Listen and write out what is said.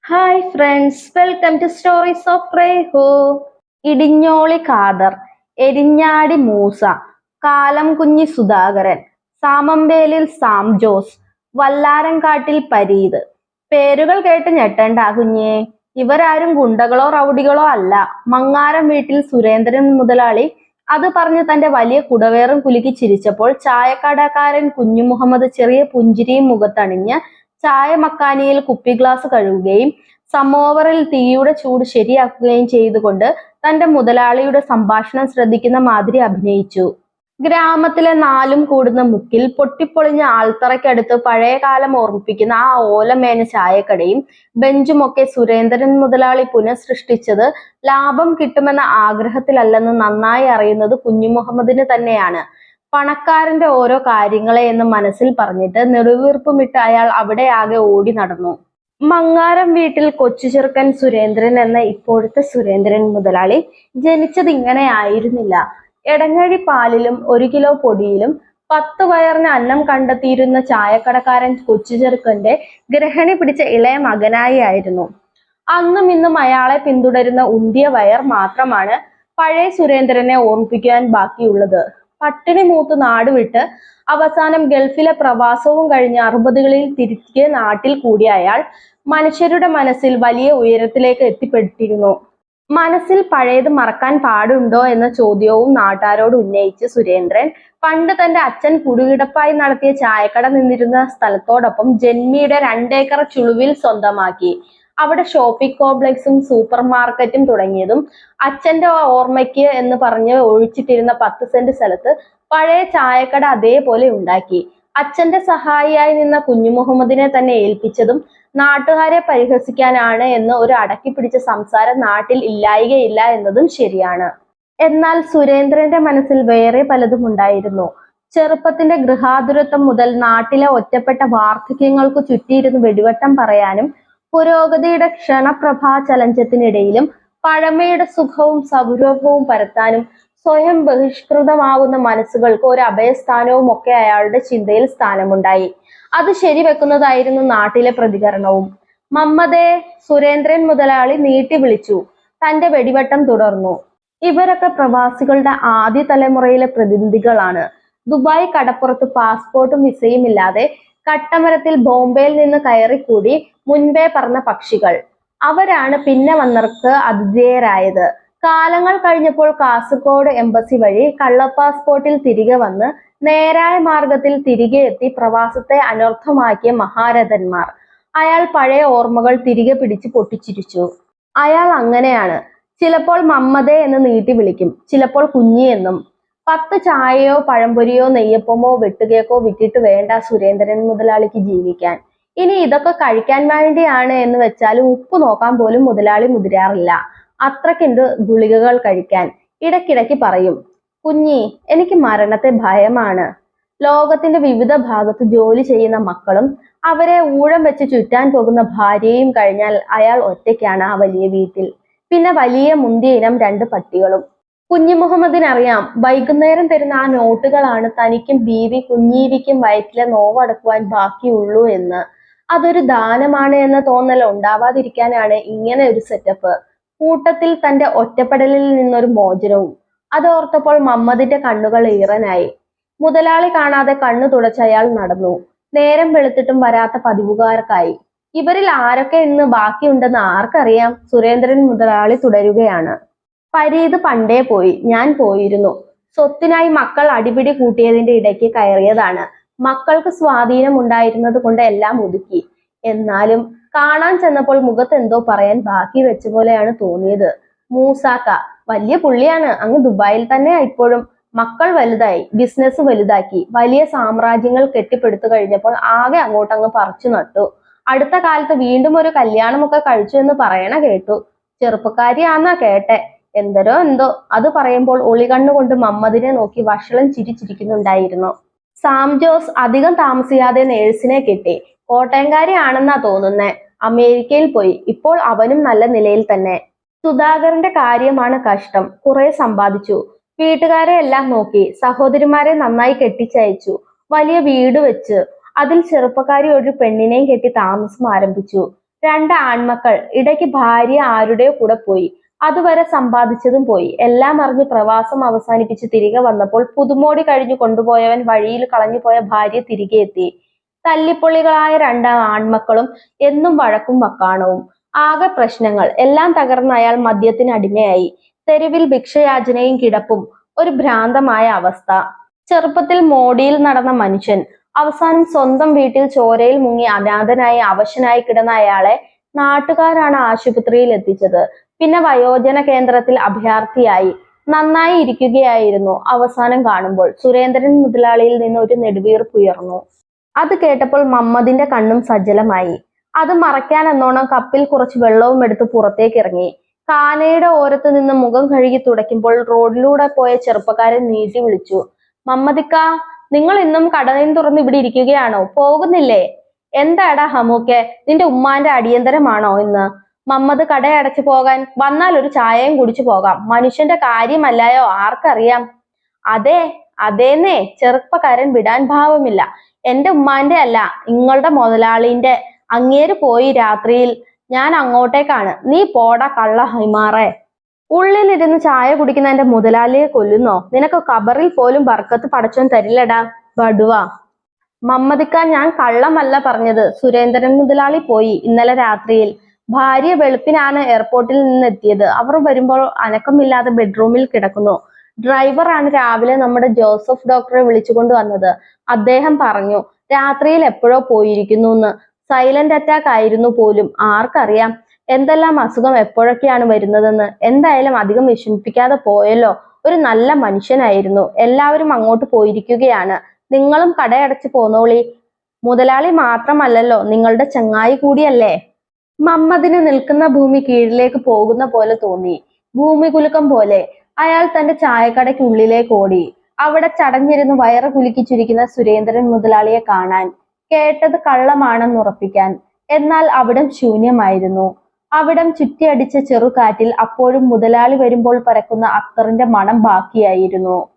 Hi friends, welcome to stories of Rehu. Idinjoli Khader, Erinjadi Moosa, Kalamkunji Sudhakaran, Samampelil Sam Jose, Vallaramkattil Pareeth. പേരുകൾ കേട്ട് ഞെട്ടണ്ട കുഞ്ഞേ. ഇവരാരും ഗുണ്ടകളോ റൗഡികളോ അല്ല. മങ്ങാരം വീട്ടിൽ സുരേന്ദ്രൻ മുതലാളി അത് പറഞ്ഞ് തന്റെ വലിയ കുടവേറും കുലുക്കി ചിരിച്ചപ്പോൾ ചായക്കടക്കാരൻ കുഞ്ഞു മുഹമ്മദ് ചെറിയ പുഞ്ചിരിയും മുഖത്തണിഞ്ഞ് ചായ മക്കാനിയിൽ കുപ്പി ഗ്ലാസ് കഴുകുകയും സമോവറിൽ തീയുടെ ചൂട് ശരിയാക്കുകയും ചെയ്തുകൊണ്ട് തന്റെ മുതലാളിയുടെ സംഭാഷണം ശ്രദ്ധിക്കുന്ന മാതിരി അഭിനയിച്ചു. ഗ്രാമത്തിലെ നാലും കൂടുന്ന മുക്കിൽ പൊട്ടിപ്പൊളിഞ്ഞ ആൾത്തറയ്ക്കടുത്ത് പഴയ കാലം ഓർമ്മിപ്പിക്കുന്ന ആ ഓലമേഞ്ഞ ചായക്കടയും ബെഞ്ചുമൊക്കെ സുരേന്ദ്രൻ മുതലാളി പുനഃസൃഷ്ടിച്ചത് ലാഭം കിട്ടുമെന്ന ആഗ്രഹത്തിലല്ലെന്ന് നന്നായി അറിയുന്നത് കുഞ്ഞു മുഹമ്മദിന് തന്നെയാണ്. പണക്കാരന്റെ ഓരോ കാര്യങ്ങളെ എന്ന് മനസ്സിൽ പറഞ്ഞിട്ട് നെടുവീർപ്പുമിട്ട് അയാൾ അവിടെ ആകെ ഓടി നടന്നു. മങ്ങാരം വീട്ടിൽ കൊച്ചു ചെറുക്കൻ സുരേന്ദ്രൻ എന്ന ഇപ്പോഴത്തെ സുരേന്ദ്രൻ മുതലാളി ജനിച്ചത് ഇങ്ങനെ ആയിരുന്നില്ല. എടങ്ങഴി പാലിലും 1 കിലോ പൊടിയിലും 10 വയറിന് അന്നം കണ്ടെത്തിയിരുന്ന ചായക്കടക്കാരൻ കൊച്ചു ചെറുക്കന്റെ ഗ്രഹണി പിടിച്ച ഇളയ മകനായി ആയിരുന്നു. അന്നും ഇന്നും അയാളെ പിന്തുടരുന്ന ഉന്തിയ വയർ മാത്രമാണ് പഴയ സുരേന്ദ്രനെ ഓർമ്മിപ്പിക്കാൻ ബാക്കിയുള്ളത്. പട്ടിണി മൂത്ത് നാടുവിട്ട് അവസാനം ഗൾഫിലെ പ്രവാസവും കഴിഞ്ഞ് 60കളിൽ തിരികെ നാട്ടിൽ കൂടിയ അയാൾ മനുഷ്യരുടെ മനസ്സിൽ വലിയ ഉയരത്തിലേക്ക് എത്തിപ്പെട്ടിരുന്നു. മനസ്സിൽ പഴയത് മറക്കാൻ പാടുണ്ടോ എന്ന ചോദ്യവും നാട്ടാരോട് ഉന്നയിച്ച് സുരേന്ദ്രൻ പണ്ട് തന്റെ അച്ഛൻ കുടുകിടപ്പായി നടത്തിയ ചായക്കട നിന്നിരുന്ന സ്ഥലത്തോടൊപ്പം ജന്മിയുടെ 2 ഏക്കർ ചുളുവിൽ സ്വന്തമാക്കി. അവിടെ ഷോപ്പിംഗ് കോംപ്ലക്സും സൂപ്പർ മാർക്കറ്റും തുടങ്ങിയതും അച്ഛന്റെ ഓർമ്മയ്ക്ക് എന്ന് പറഞ്ഞ് ഒഴിച്ചിട്ടിരുന്ന 10 സെന്റ് സ്ഥലത്ത് പഴയ ചായക്കട അതേപോലെ ഉണ്ടാക്കി. അച്ഛന്റെ സഹായിയായി നിന്ന കുഞ്ഞു മുഹമ്മദിനെ തന്നെ ഏൽപ്പിച്ചതും നാട്ടുകാരെ പരിഹസിക്കാനാണ് എന്ന് ഒരു അടക്കി പിടിച്ച സംസാരം നാട്ടിൽ ഇല്ലായികയില്ല എന്നതും ശരിയാണ്. എന്നാൽ സുരേന്ദ്രന്റെ മനസ്സിൽ വേറെ പലതും ഉണ്ടായിരുന്നു. ചെറുപ്പത്തിന്റെ ഗൃഹാതുരത്വം മുതൽ നാട്ടിലെ ഒറ്റപ്പെട്ട വാർദ്ധക്യങ്ങൾക്കു ചുറ്റിയിരുന്ന് വെടിവട്ടം പറയാനും പുരോഗതിയുടെ ക്ഷണപ്രഭാചലഞ്ചത്തിനിടയിലും പഴമയുടെ സുഖവും സൗരഭവും പരത്താനും സ്വയം ബഹിഷ്കൃതമാവുന്ന മനസ്സുകൾക്ക് ഒരു അഭയസ്ഥാനവും ഒക്കെ അയാളുടെ ചിന്തയിൽ സ്ഥാനമുണ്ടായി. അത് ശരിവെക്കുന്നതായിരുന്നു നാട്ടിലെ പ്രതികരണവും. മമ്മദേ, സുരേന്ദ്രൻ മുതലാളി നീട്ടി വിളിച്ചു. തന്റെ വെടിവട്ടം തുടർന്നു. ഇവരൊക്കെ പ്രവാസികളുടെ ആദ്യ തലമുറയിലെ പ്രതിനിധികളാണ്. ദുബായ് കടപ്പുറത്ത് പാസ്പോർട്ടും വിസയും ഇല്ലാതെ കട്ടമരത്തിൽ ബോംബെയിൽ നിന്ന് കയറിക്കൂടി മുൻപേ പറന്ന പക്ഷികൾ. അവരാണ് പിന്നെ വന്നവർക്ക് ആതിഥേയരായത്. കാലങ്ങൾ കഴിഞ്ഞപ്പോൾ കാസർഗോഡ് എംബസി വഴി കള്ള പാസ്പോർട്ടിൽ തിരികെ വന്ന് നേരായ മാർഗത്തിൽ തിരികെ എത്തി പ്രവാസത്തെ അനർത്ഥമാക്കിയ മഹാരഥന്മാർ. അയാൾ പഴയ ഓർമ്മകൾ തിരികെ പിടിച്ച് പൊട്ടിച്ചിരിച്ചു. അയാൾ അങ്ങനെയാണ്. ചിലപ്പോൾ മമ്മദേ എന്ന് നീട്ടി വിളിക്കും, ചിലപ്പോൾ കുഞ്ഞി എന്നും. 10 ചായയോ പഴംപൊരിയോ നെയ്യപ്പമോ വെട്ടുകേക്കോ വിറ്റിട്ട് വേണ്ട സുരേന്ദ്രൻ മുതലാളിക്ക് ജീവിക്കാൻ. ഇനി ഇതൊക്കെ കഴിക്കാൻ വേണ്ടിയാണ് എന്ന് വെച്ചാലും ഉപ്പ് നോക്കാൻ പോലും മുതലാളി മുതിരാറില്ല. അത്രയ്ക്കുണ്ട് ഗുളികകൾ കഴിക്കാൻ. ഇടയ്ക്കിടയ്ക്ക് പറയും, കുഞ്ഞി, എനിക്ക് മരണത്തെ ഭയമാണ്. ലോകത്തിന്റെ വിവിധ ഭാഗത്ത് ജോലി ചെയ്യുന്ന മക്കളും അവരെ ഊഴം വെച്ച് ചുറ്റാൻ പോകുന്ന ഭാര്യയും കഴിഞ്ഞാൽ അയാൾ ഒറ്റയ്ക്കാണ് ആ വലിയ വീട്ടിൽ. പിന്നെ വലിയ മുന്തിയ ഇനം 2 പട്ടികളും. കുഞ്ഞു മുഹമ്മദിനറിയാം, വൈകുന്നേരം തരുന്ന ആ നോട്ടുകളാണ് തനിക്കും ബീവി കുഞ്ഞീവിക്കും വയറ്റിലെ നോവടക്കുവാൻ ബാക്കിയുള്ളൂ എന്ന്. അതൊരു ദാനമാണ് എന്ന തോന്നൽ ഉണ്ടാവാതിരിക്കാനാണ് ഇങ്ങനെ ഒരു സെറ്റപ്പ്. കൂട്ടത്തിൽ തന്റെ ഒറ്റപ്പെടലിൽ നിന്നൊരു മോചനവും. അതോർത്തപ്പോൾ മമ്മദിന്റെ കണ്ണുകൾ ഈറനായി. മുതലാളി കാണാതെ കണ്ണു തുടച്ച് അയാൾ നടന്നു. നേരം വെളുത്തിട്ടും വരാത്ത പതിവുകാർക്കായി. ഇവരിൽ ആരൊക്കെ ഇന്ന് ബാക്കിയുണ്ടെന്ന് ആർക്കറിയാം? സുരേന്ദ്രൻ മുതലാളി തുടരുകയാണ്. പരീത് പണ്ടേ പോയി, ഞാൻ പോയിരുന്നു. സ്വത്തിനായി മക്കൾ അടിപിടി കൂട്ടിയതിന്റെ ഇടയ്ക്ക് കയറിയതാണ്. മക്കൾക്ക് സ്വാധീനം ഉണ്ടായിരുന്നത് കൊണ്ട് എല്ലാം ഒതുക്കി. എന്നാലും കാണാൻ ചെന്നപ്പോൾ മുഖത്ത് എന്തോ പറയാൻ ബാക്കി വെച്ച പോലെയാണ് തോന്നിയത്. മൂസാക്ക വലിയ പുള്ളിയാണ്, അങ്ങ് ദുബായിൽ തന്നെ ഇപ്പോഴും. മക്കൾ വലുതായി, ബിസിനസ് വലുതാക്കി, വലിയ സാമ്രാജ്യങ്ങൾ കെട്ടിപ്പടുത്തു കഴിഞ്ഞപ്പോൾ ആകെ അങ്ങോട്ടങ്ങ് പറിച്ചു നട്ടു. അടുത്ത കാലത്ത് വീണ്ടും ഒരു കല്യാണമൊക്കെ കഴിച്ചു എന്ന് പറയണ കേട്ടു. ചെറുപ്പക്കാരിയാന്നാ കേട്ടെ. എന്തോ എന്തോ. അത് പറയുമ്പോൾ ഒളികണ്ണുകൊണ്ട് മമ്മദിനെ നോക്കി വഷളം ചിരിച്ചിരിക്കുന്നുണ്ടായിരുന്നു. സാം ജോസ് അധികം താമസിയാതെ നേഴ്സിനെ കിട്ടി. കോട്ടയംകാരി ആണെന്നാ തോന്നുന്നേ. അമേരിക്കയിൽ പോയി. ഇപ്പോൾ അവനും നല്ല നിലയിൽ തന്നെ. സുധാകരന്റെ കാര്യമാണ് കഷ്ടം. കുറെ സമ്പാദിച്ചു, വീട്ടുകാരെ എല്ലാം നോക്കി, സഹോദരിമാരെ നന്നായി കെട്ടിച്ചയച്ചു, വലിയ വീട് വെച്ച് അതിൽ ചെറുപ്പക്കാരി ഒരു പെണ്ണിനെയും കെട്ടി താമസം ആരംഭിച്ചു. രണ്ട് ആൺമക്കൾ, ഇടയ്ക്ക് ഭാര്യ ആരുടെയോ കൂടെ പോയി. അതുവരെ സമ്പാദിച്ചതും പോയി. എല്ലാം അറിഞ്ഞ് പ്രവാസം അവസാനിപ്പിച്ച് തിരികെ വന്നപ്പോൾ പുതുമോടി കഴിഞ്ഞു കൊണ്ടുപോയവൻ വഴിയിൽ കളഞ്ഞുപോയ ഭാര്യ തിരികെ എത്തി. തല്ലിപ്പൊളികളായ രണ്ട് ആൺമക്കളും, എന്നും വഴക്കും വക്കാണവും. ആകെ പ്രശ്നങ്ങൾ. എല്ലാം തകർന്ന അയാൾ മദ്യത്തിന് അടിമയായി. തെരുവിൽ ഭിക്ഷയാചനയും കിടപ്പും. ഒരു ഭ്രാന്തമായ അവസ്ഥ. ചെറുപ്പത്തിൽ മോടിയിൽ നടന്ന മനുഷ്യൻ അവസാനം സ്വന്തം വീട്ടിൽ ചോരയിൽ മുങ്ങി അനാഥനായി അവശനായി കിടന്ന അയാളെ നാട്ടുകാരാണ് ആശുപത്രിയിൽ എത്തിച്ചത്. പിന്നെ വയോജന കേന്ദ്രത്തിൽ അഭയാർത്ഥിയായി. നന്നായി ഇരിക്കുകയായിരുന്നു. അവസാനം കാണുമ്പോൾ സുരേന്ദ്രൻ മുതലാളിയിൽ നിന്ന് ഒരു നെടുവീർപ്പുയർന്നു. അത് കേട്ടപ്പോൾ മമ്മദിന്റെ കണ്ണും സജ്ജലമായി. അത് മറയ്ക്കാൻ എന്നോണം കപ്പിൽ കുറച്ച് വെള്ളവും എടുത്ത് പുറത്തേക്ക് ഇറങ്ങി. കാനയുടെ ഓരത്ത് നിന്ന് മുഖം കഴുകി തുടയ്ക്കുമ്പോൾ റോഡിലൂടെ പോയ ചെറുപ്പക്കാരൻ നീട്ടി വിളിച്ചു, മമ്മദിക്ക, നിങ്ങൾ ഇന്നും കടയും തുറന്ന് ഇവിടെ ഇരിക്കുകയാണോ? പോകുന്നില്ലേ? എന്താടാ ഹമൂക്കെ, നിന്റെ ഉമ്മാന്റെ അടിയന്തരമാണോ ഇന്ന്? മമ്മദ് കടയടച്ചു പോകാൻ വന്നാൽ ഒരു ചായയും കുടിച്ചു പോകാം. മനുഷ്യന്റെ കാര്യമല്ലായോ, ആർക്കറിയാം? അതെ അതേന്നേ, ചെറുപ്പക്കാരൻ വിടാൻ ഭാവമില്ല. എന്റെ ഉമ്മാന്റെ അല്ല, നിങ്ങളുടെ മുതലാളിന്റെ. അങ്ങേര് പോയി രാത്രിയിൽ. ഞാൻ അങ്ങോട്ടേക്കാണ്. നീ പോടാ കള്ള ഹൈമാറേ. ഉള്ളിലിരുന്ന് ചായ കുടിക്കുന്ന എന്റെ മുതലാളിയെ കൊല്ലുന്നോ? നിനക്ക് കബറിൽ പോലും ബർക്കത്ത് പടച്ചോൻ തരില്ലടാ ബടുവ. മമ്മദിക്കാൻ, ഞാൻ കള്ളമല്ല പറഞ്ഞത്. സുരേന്ദ്രൻ മുതലാളി പോയി ഇന്നലെ രാത്രിയിൽ. ഭാര്യ വെളുപ്പിനാണ് എയർപോർട്ടിൽ നിന്ന് എത്തിയത്. അവർ വരുമ്പോൾ അനക്കമില്ലാതെ ബെഡ്റൂമിൽ കിടക്കുന്നു. ഡ്രൈവറാണ് രാവിലെ നമ്മുടെ ജോസഫ് ഡോക്ടറെ വിളിച്ചുകൊണ്ട് വന്നത്. അദ്ദേഹം പറഞ്ഞു രാത്രിയിൽ എപ്പോഴോ പോയിരിക്കുന്നു. സൈലന്റ് അറ്റാക്ക് ആയിരുന്നു പോലും. ആർക്കറിയാം എന്തെല്ലാം അസുഖം എപ്പോഴൊക്കെയാണ് വരുന്നതെന്ന്. എന്തായാലും അധികം വിഷമിപ്പിക്കാതെ പോയല്ലോ. ഒരു നല്ല മനുഷ്യനായിരുന്നു. എല്ലാവരും അങ്ങോട്ട് പോയിരിക്കുകയാണ്. നിങ്ങളും കടയടച്ച് പോന്നോളി. മുതലാളി മാത്രമല്ലല്ലോ, നിങ്ങളുടെ ചങ്ങായി കൂടിയല്ലേ. മമ്മദിന് നിൽക്കുന്ന ഭൂമി കീഴിലേക്ക് പോകുന്ന പോലെ തോന്നി. ഭൂമി കുലുക്കം പോലെ. അയാൾ തന്റെ ചായക്കടയ്ക്കുള്ളിലേക്ക് ഓടി. അവിടെ ചടഞ്ഞിരുന്ന് വയറ് കുലുക്കി ചിരിക്കുന്ന സുരേന്ദ്രൻ മുതലാളിയെ കാണാൻ. കേട്ടത് കള്ളമാണെന്നുറപ്പിക്കാൻ. എന്നാൽ അവിടം ശൂന്യമായിരുന്നു. അവിടം ചുറ്റിയടിച്ച ചെറുകാറ്റിൽ അപ്പോഴും മുതലാളി വരുമ്പോൾ പരക്കുന്ന അത്തറിന്റെ മണം ബാക്കിയായിരുന്നു.